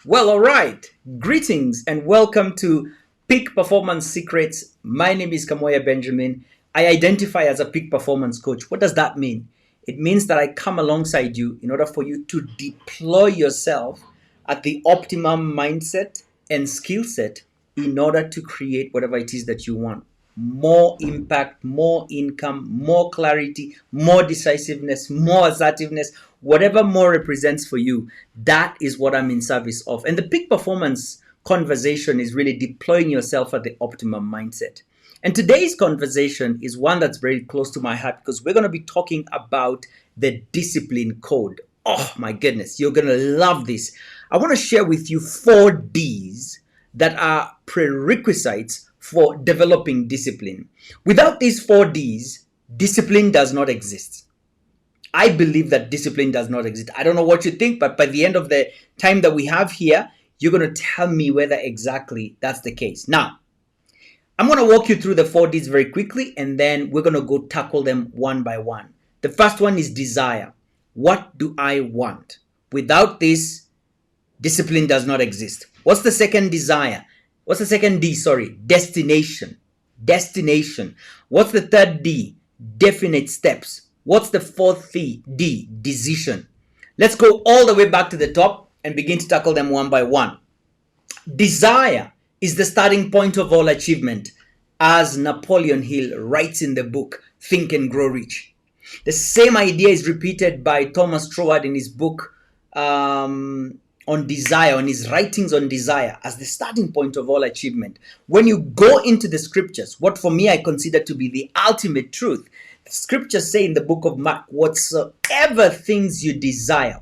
Well, all right. Greetings and welcome to Peak Performance Secrets. My name is Kamoya Benjamin. I identify as a peak performance coach. What does that mean? It means that I come alongside you in order for you to deploy yourself at the optimum mindset and skill set in order to create whatever it is that you want. More impact, more income, more clarity, more decisiveness, more assertiveness, whatever more represents for you, that is what I'm in service of. And the peak performance conversation is really deploying yourself at the optimum mindset. And today's conversation is one that's very close to my heart because we're going to be talking about the discipline code. Oh my goodness, you're going to love this. I want to share with you 4 Ds that are prerequisites for developing discipline. Without these 4 Ds, discipline does not exist. I believe that discipline does not exist. I don't know what you think, but by the end of the time that we have here, you're going to tell me whether exactly that's the case. Now, I'm going to walk you through the 4 Ds very quickly, and then we're going to go tackle them one by one. The first one is desire. What do I want? Without this, discipline does not exist. What's the second desire? What's the second D? Sorry, destination. Destination. What's the third D? Definite steps. What's the fourth D? Decision. Let's go all the way back to the top and begin to tackle them one by one. Desire is the starting point of all achievement, as Napoleon Hill writes in the book, Think and Grow Rich. The same idea is repeated by Thomas Troward in his book on desire, on his writings on desire, as the starting point of all achievement. When you go into the scriptures, what for me I consider to be the ultimate truth, the scriptures say in the book of Mark, whatsoever things you desire,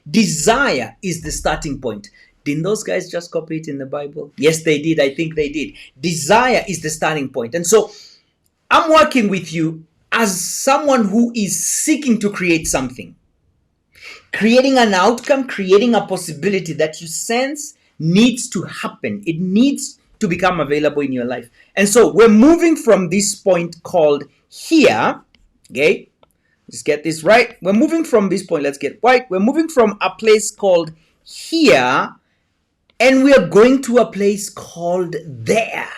desire is the starting point. Didn't those guys just copy it in the Bible? Yes, they did. I think they did. Desire is the starting point. And so I'm working with you as someone who is seeking to create something, creating an outcome, creating a possibility that you sense needs to happen. It needs to become available in your life. And so we're moving from this point called here. Okay, let's get this right. We're moving from this point. Let's get right. We're moving from a place called here, and we are going to a place called there.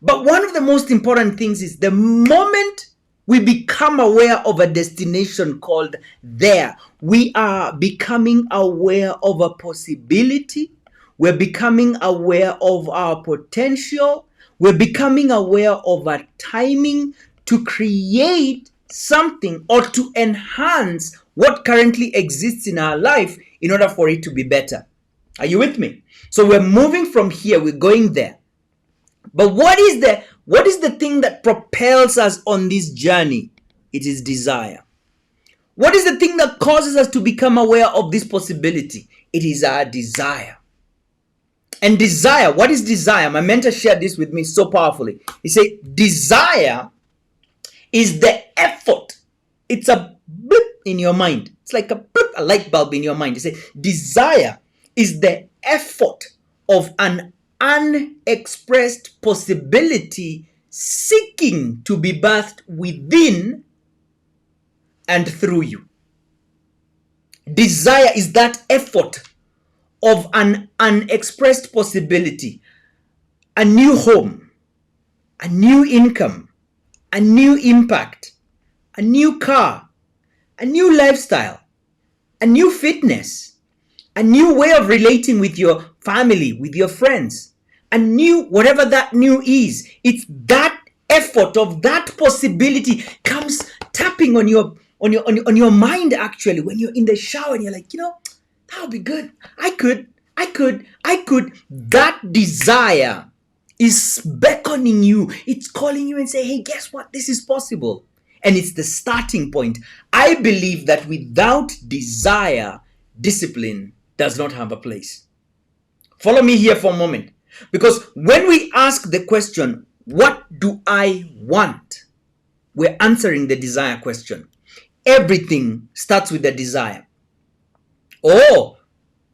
But one of the most important things is the moment we become aware of a destination called there, we are becoming aware of a possibility. We're becoming aware of our potential. We're becoming aware of a timing to create something or to enhance what currently exists in our life in order for it to be better. Are you with me? So we're moving from here, we're going there. But what is the thing that propels us on this journey? It is desire. What is the thing that causes us to become aware of this possibility? It is our desire. And desire, what is desire? My mentor shared this with me so powerfully. He said, desire is the effort. It's a blip in your mind. It's like a light bulb in your mind. He said, desire is the effort of an unexpressed possibility seeking to be birthed within and through you. Desire is that effort of an unexpressed possibility, a new home, a new income, a new impact, a new car, a new lifestyle, a new fitness, a new way of relating with your family, with your friends, a new, whatever that new is. It's that effort of that possibility comes tapping on your mind actually when you're in the shower and you're like, that would be good. I could. That desire is beckoning you. It's calling you and say, hey, guess what? This is possible. And it's the starting point. I believe that without desire, discipline does not have a place. Follow me here for a moment. Because when we ask the question, what do I want? We're answering the desire question. Everything starts with the desire. Oh,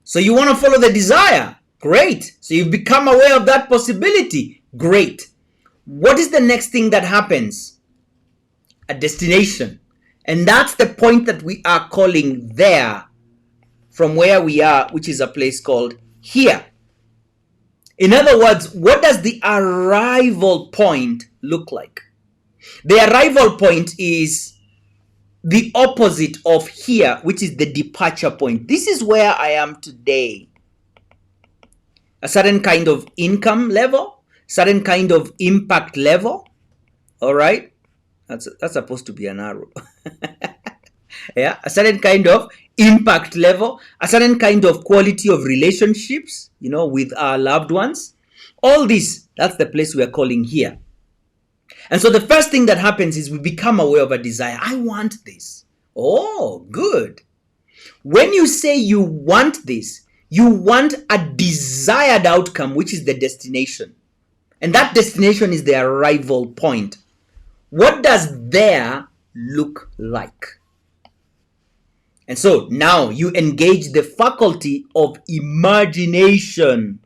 so you want to follow the desire? Great. So you've become aware of that possibility? Great. What is the next thing that happens? A destination. And that's the point that we are calling there. from where we are, which is a place called here. In other words, what does the arrival point look like? The arrival point is the opposite of here, which is the departure point. This is where I am today. A certain kind of income level, certain kind of impact level. All right, that's supposed to be an arrow. Yeah, a certain kind of impact level, a certain kind of quality of relationships, with our loved ones. All this, that's the place we are calling here. And so the first thing that happens is we become aware of a desire. I want this. Oh, good. When you say you want this, you want a desired outcome, which is the destination. And that destination is the arrival point. What does there look like? And so now you engage the faculty of imagination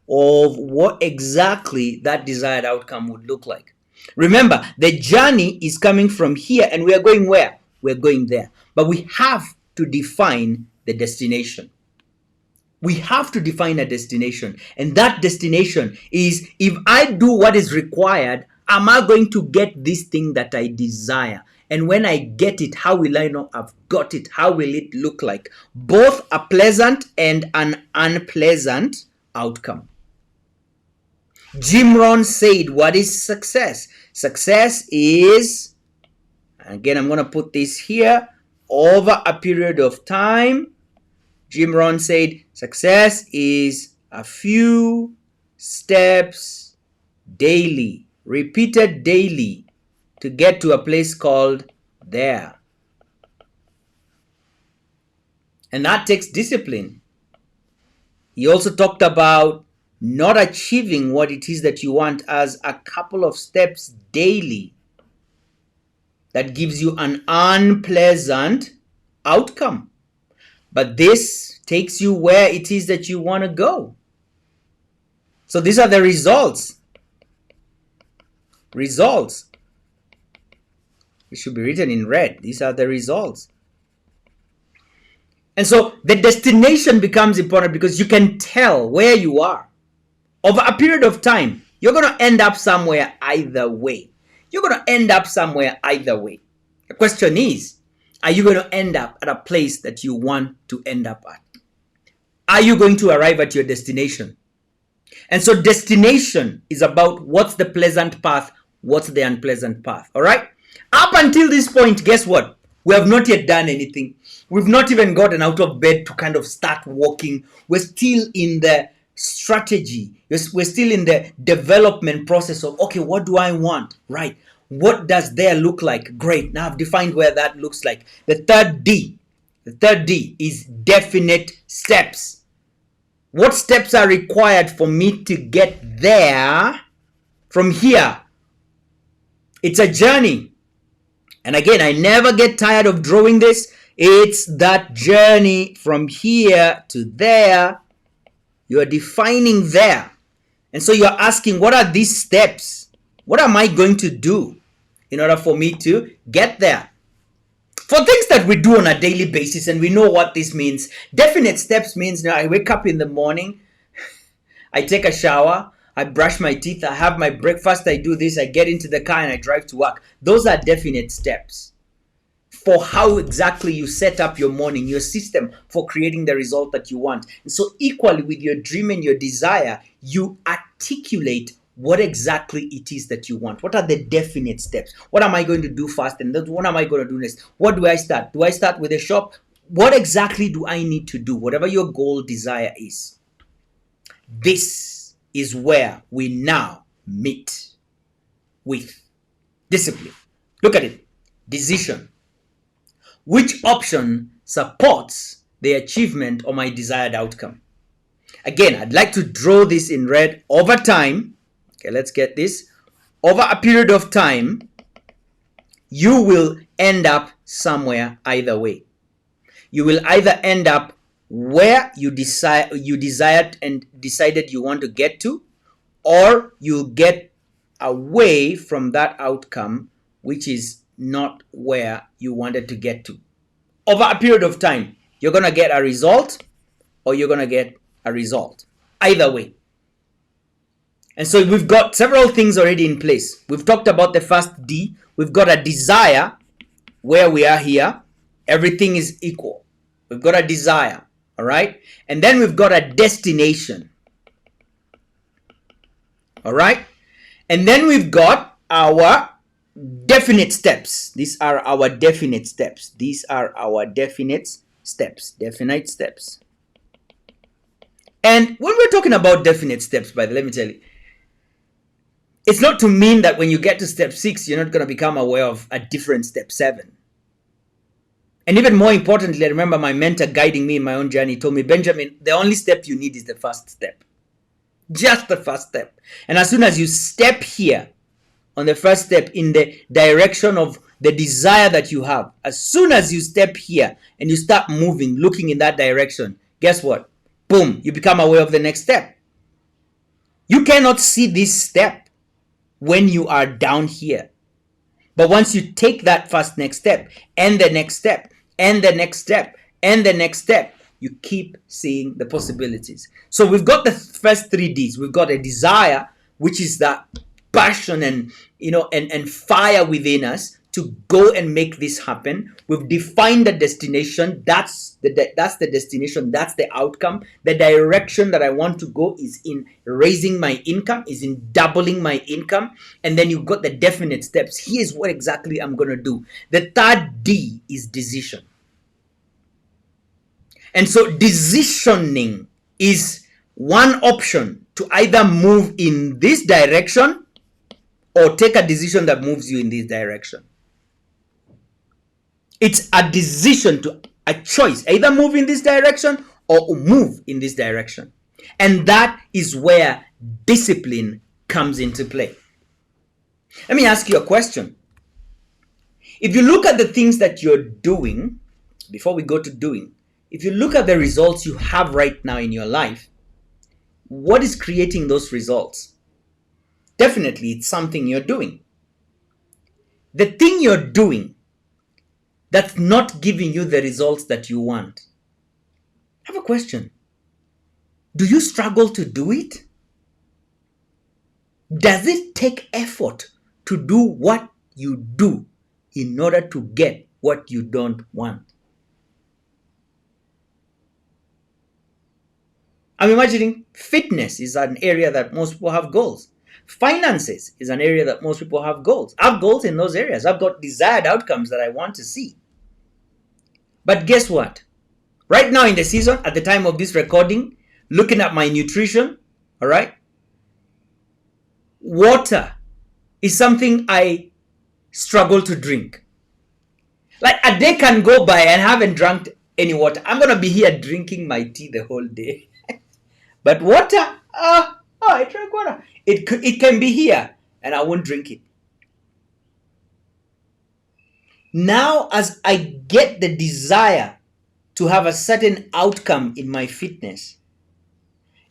of what exactly that desired outcome would look like. Remember, the journey is coming from here and we are going where? We're going there. But we have to define the destination. We have to define a destination. And that destination is, if I do what is required, am I going to get this thing that I desire? And when I get it, how will I know I've got it? How will it look like? Both a pleasant and an unpleasant outcome. Jim Rohn said, what is success? Success is, again, I'm going to put this here, over a period of time. Jim Rohn said, success is a few steps daily, repeated daily, to get to a place called there. And that takes discipline. He also talked about not achieving what it is that you want as a couple of steps daily that gives you an unpleasant outcome. But this takes you where it is that you want to go. So these are the results. Results. It should be written in red. These are the results. And so the destination becomes important because you can tell where you are. Over a period of time, you're going to end up somewhere either way. You're going to end up somewhere either way. The question is, are you going to end up at a place that you want to end up at? Are you going to arrive at your destination? And so destination is about what's the pleasant path, what's the unpleasant path, all right? Up until this point, guess what? We have not yet done anything. We've not even gotten out of bed to kind of start walking. We're still in the strategy. We're still in the development process of, okay, what do I want? Right. What does there look like? Great. Now I've defined where that looks like. The third D is definite steps. What steps are required for me to get there from here? It's a journey. And again, I never get tired of drawing this. It's that journey from here to there. You are defining there. And so you're asking, what are these steps? What am I going to do in order for me to get there? For things that we do on a daily basis, and we know what this means, definite steps means I wake up in the morning, I take a shower, I brush my teeth, I have my breakfast, I do this, I get into the car and I drive to work. Those are definite steps for how exactly you set up your morning, your system for creating the result that you want. And so equally with your dream and your desire, you articulate what exactly it is that you want. What are the definite steps? What am I going to do first? And then what am I going to do next? What do I start? Do I start with a shop? What exactly do I need to do? Whatever your goal desire is. This is where we now meet with discipline. Look at it. Decision. Which option supports the achievement of my desired outcome? Again, I'd like to draw this in red. Over time, okay, let's get this. Over a period of time, you will end up somewhere either way. You will either end up where you desired and decided you want to get to, or you'll get away from that outcome, which is not where you wanted to get to. Over a period of time, You're going to get a result or you're going to get a result. Either way. And so we've got several things already in place. We've talked about the first D. We've got a desire where we are here. Everything is equal. We've got a desire. All right. And then we've got a destination. All right. And then we've got our definite steps. These are our definite steps. These are our definite steps. Definite steps. And when we're talking about definite steps, by the way, let me tell you, it's not to mean that when you get to step 6, you're not going to become aware of a different step 7. And even more importantly, I remember my mentor guiding me in my own journey told me, Benjamin, the only step you need is the first step. Just the first step. And as soon as you step here on the first step in the direction of the desire that you have, as soon as you step here and you start moving, looking in that direction, guess what? Boom, you become aware of the next step. You cannot see this step when you are down here. But once you take that first next step and the next step and the next step and the next step, you keep seeing the possibilities. So we've got the first 3 Ds. We've got a desire, which is that passion and and fire within us to go and make this happen. We've defined the destination. That's the destination. That's the outcome. The direction that I want to go is in raising my income, is in doubling my income. And then you've got the definite steps. Here's what exactly I'm going to do. The third D is decision. And so decisioning is one option to either move in this direction or take a decision that moves you in this direction. It's a decision, a choice, either move in this direction or move in this direction. And that is where discipline comes into play. Let me ask you a question. If you look at the things that you're doing, before we go to doing, if you look at the results you have right now in your life, what is creating those results? Definitely, it's something you're doing. The thing you're doing that's not giving you the results that you want. I have a question. Do you struggle to do it? Does it take effort to do what you do in order to get what you don't want? I'm imagining fitness is an area that most people have goals. Finances is an area that most people have goals. I have goals in those areas. I've got desired outcomes that I want to see. But guess what? Right now in the season, at the time of this recording, looking at my nutrition, all right, water is something I struggle to drink. Like a day can go by and I haven't drunk any water. I'm going to be here drinking my tea the whole day. But water, I drink water. It can be here and I won't drink it. Now, as I get the desire to have a certain outcome in my fitness,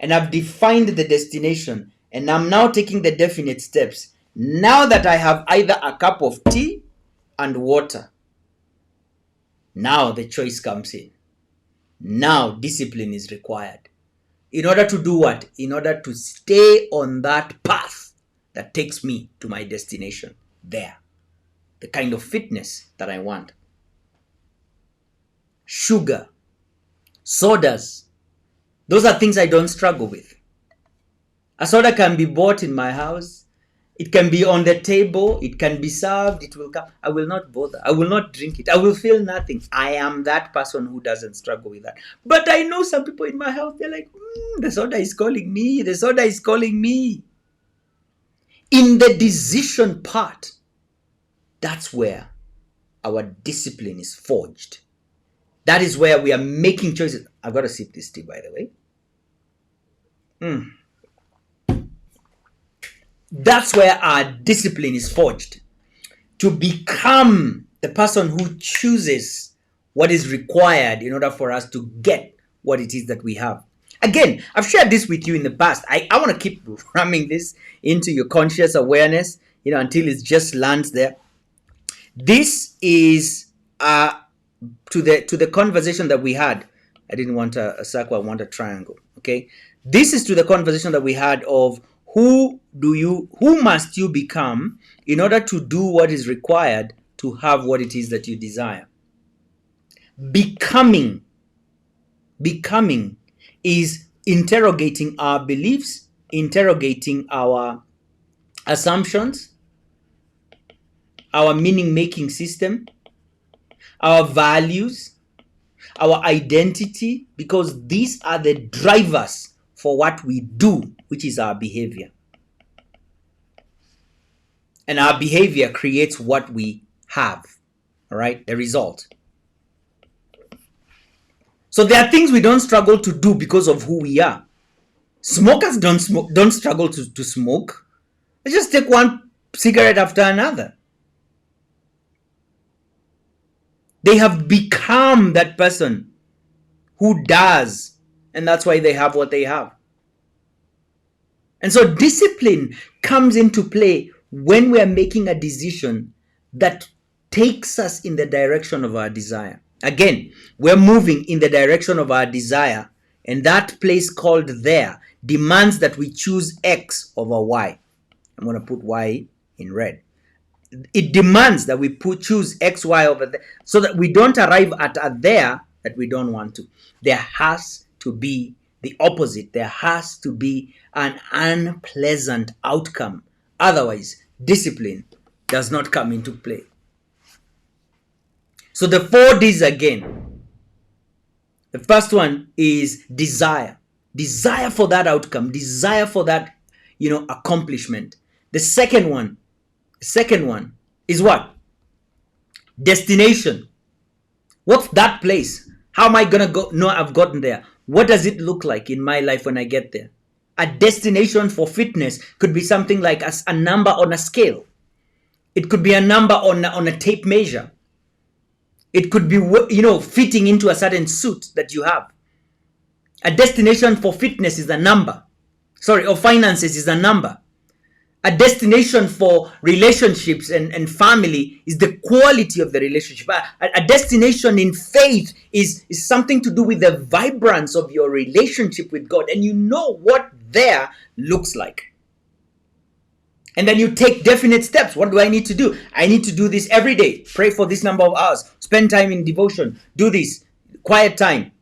and I've defined the destination, and I'm now taking the definite steps, now that I have either a cup of tea and water, now the choice comes in. Now discipline is required. In order to do what? In order to stay on that path that takes me to my destination there. The kind of fitness that I want. Sugar, sodas, those are things I don't struggle with. A soda can be bought in my house. It can be on the table. It can be served. It will come. I will not bother. I will not drink it. I will feel nothing. I am that person who doesn't struggle with that. But I know some people in my house, they're like, the soda is calling me. The soda is calling me. In the decision part, that's where our discipline is forged. That is where we are making choices. I've got to sip this tea, by the way. That's where our discipline is forged. To become the person who chooses what is required in order for us to get what it is that we have. Again, I've shared this with you in the past. I want to keep ramming this into your conscious awareness, until it just lands there. This is a to the conversation that we had. I didn't want a circle, I want a triangle. Okay, this is to the conversation that we had of who must you become in order to do what is required to have what it is that you desire. Becoming is interrogating our beliefs, interrogating our assumptions, our meaning making system, our values, our identity, because these are the drivers for what we do, which is our behavior. And our behavior creates what we have, all right, the result. So there are things we don't struggle to do because of who we are. Smokers don't struggle to smoke. They just take one cigarette after another. They have become that person who does, and that's why they have what they have. And so discipline comes into play when we are making a decision that takes us in the direction of our desire. Again, we're moving in the direction of our desire, and that place called there demands that we choose X over Y. I'm going to put Y in red. It demands that we choose X, Y over there so that we don't arrive at a there that we don't want to. There has to be the opposite. There has to be an unpleasant outcome. Otherwise, discipline does not come into play. So the 4 Ds again. The first one is desire. Desire for that outcome. Desire for that, accomplishment. The second one is what? Destination. What's that place? How am I going to go? No, I've gotten there. What does it look like in my life when I get there? A destination for fitness could be something like a number on a scale. It could be a number on a tape measure. It could be, fitting into a certain suit that you have. A destination for fitness is a number. Or finances is a number. A destination for relationships and family is the quality of the relationship. A destination in faith is something to do with the vibrance of your relationship with God. And you know what there looks like. And then you take definite steps. What do I need to do? I need to do this every day. Pray for this number of hours. Spend time in devotion. Do this. Quiet time.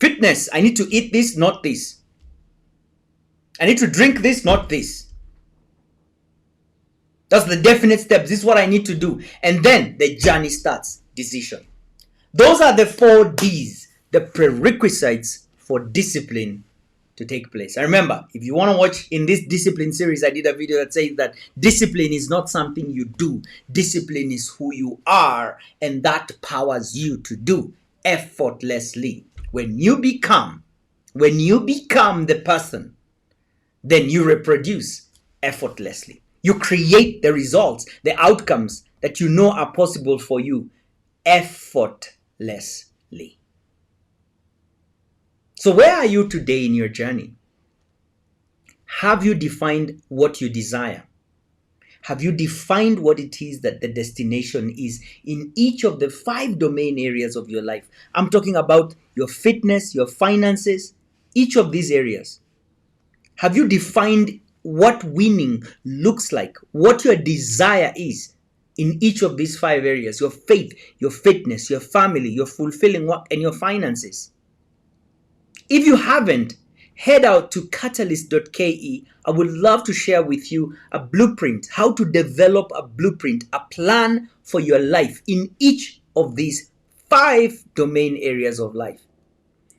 Fitness. I need to eat this, not this. I need to drink this, not this. That's the definite steps. This is what I need to do. And then the journey starts. Decision. Those are the 4 Ds, the prerequisites for discipline to take place. And remember, if you want to watch in this discipline series, I did a video that says that discipline is not something you do. Discipline is who you are, and that powers you to do effortlessly. When you become the person, then you reproduce effortlessly. You create the results, the outcomes that you know are possible for you effortlessly. So where are you today in your journey? Have you defined what you desire? Have you defined what it is that the destination is in each of the 5 domain areas of your life? I'm talking about your fitness, your finances, each of these areas. Have you defined what winning looks like, what your desire is in each of these 5 areas? Your faith, your fitness, your family, your fulfilling work, and your finances. If you haven't, head out to catalyst.ke. I would love to share with you a blueprint, how to develop a blueprint, a plan for your life in each of these 5 domain areas of life.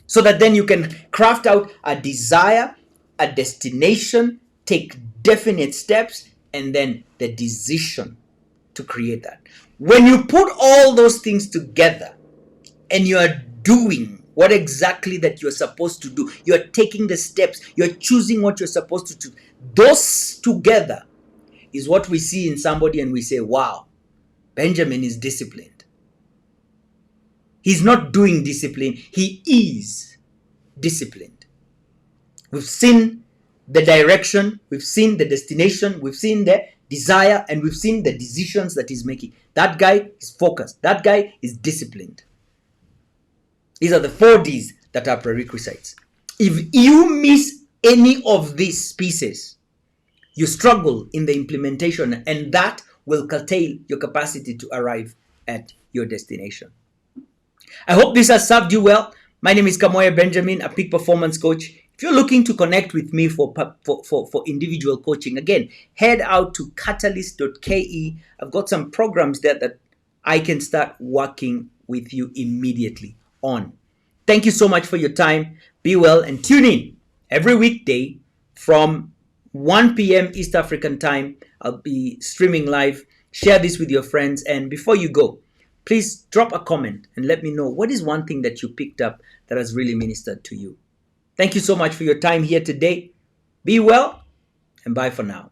So that then you can craft out a desire, a destination, take definite steps, and then the decision to create that. When you put all those things together and you are doing what exactly that you're supposed to do, you're taking the steps, you're choosing what you're supposed to do, those together is what we see in somebody and we say, wow, Benjamin is disciplined. He's not doing discipline, he is disciplined. We've seen the direction, we've seen the destination, we've seen the desire, and we've seen the decisions that he's making. That guy is focused. That guy is disciplined. These are the 4Ds that are prerequisites. If you miss any of these pieces, you struggle in the implementation, and that will curtail your capacity to arrive at your destination. I hope this has served you well. My name is Kamoya Benjamin, a peak performance coach. If you're looking to connect with me for individual coaching, again, head out to catalyst.ke. I've got some programs there that I can start working with you immediately on. Thank you so much for your time. Be well and tune in every weekday from 1 p.m. East African time. I'll be streaming live. Share this with your friends. And before you go, please drop a comment and let me know what is one thing that you picked up that has really ministered to you. Thank you so much for your time here today. Be well and bye for now.